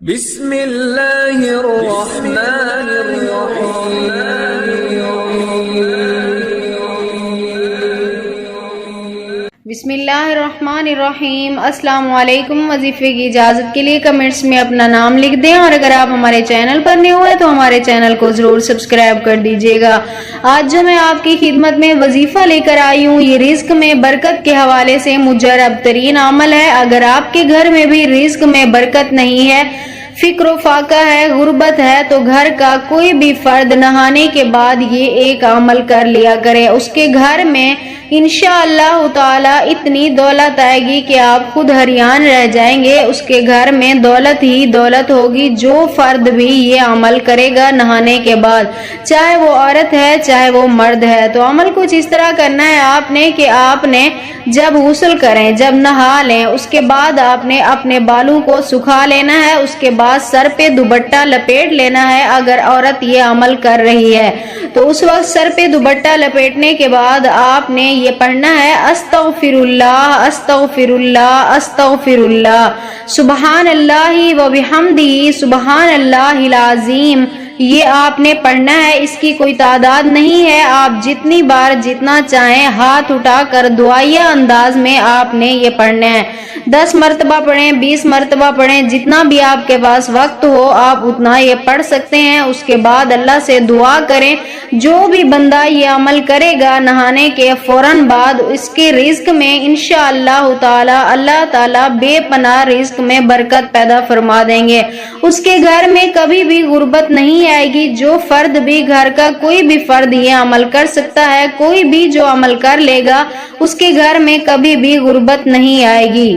بسم اللہ الرحمن الرحیم۔ بسم اللہ الرحمن الرحیم۔ السلام علیکم۔ وظیفے کی اجازت کے لیے کمنٹس میں اپنا نام لکھ دیں، اور اگر آپ ہمارے چینل پر نئے ہوئے تو ہمارے چینل کو ضرور سبسکرائب کر دیجیے گا۔ آج جو میں آپ کی خدمت میں وظیفہ لے کر آئی ہوں، یہ رزق میں برکت کے حوالے سے مجرب ترین عمل ہے۔ اگر آپ کے گھر میں بھی رزق میں برکت نہیں ہے، فکر و فاقہ ہے، غربت ہے، تو گھر کا کوئی بھی فرد نہانے کے بعد یہ ایک عمل کر لیا کرے۔ اس کے گھر میں انشاءاللہ تعالی اتنی دولت آئے گی کہ آپ خود حیران رہ جائیں گے۔ اس کے گھر میں دولت ہی دولت ہوگی۔ جو فرد بھی یہ عمل کرے گا نہانے کے بعد، چاہے وہ عورت ہے چاہے وہ مرد ہے، تو عمل کچھ اس طرح کرنا ہے آپ نے کہ آپ نے جب غسل کریں، جب نہا لیں، اس کے بعد آپ نے اپنے بالوں کو سکھا لینا ہے۔ اس کے بعد سر پہ دوپٹہ لپیٹ لینا ہے۔ اگر عورت یہ عمل کر رہی ہے تو اس وقت سر پہ دوپٹہ لپیٹنے کے بعد آپ نے یہ پڑھنا ہے: استغفر اللہ استغفر اللہ استغفر اللہ، سبحان اللہ و بحمدہ سبحان اللہ العظیم۔ یہ آپ نے پڑھنا ہے، اس کی کوئی تعداد نہیں ہے، آپ جتنی بار جتنا چاہیں ہاتھ اٹھا کر دعائیہ انداز میں آپ نے یہ پڑھنا ہے۔ 10 مرتبہ پڑھیں، 20 مرتبہ پڑھیں، جتنا بھی آپ کے پاس وقت ہو آپ اتنا یہ پڑھ سکتے ہیں۔ اس کے بعد اللہ سے دعا کریں۔ جو بھی بندہ یہ عمل کرے گا نہانے کے فوراً بعد، اس کے رزق میں انشاءاللہ تعالی اللہ تعالی بے پناہ رزق میں برکت پیدا فرما دیں گے۔ اس کے گھر میں کبھی بھی غربت نہیں آئے گی۔ جو فرد بھی، گھر کا کوئی بھی فرد یہ عمل کر سکتا ہے، کوئی بھی جو عمل کر لے گا اس کے گھر میں کبھی بھی غربت نہیں آئے گی۔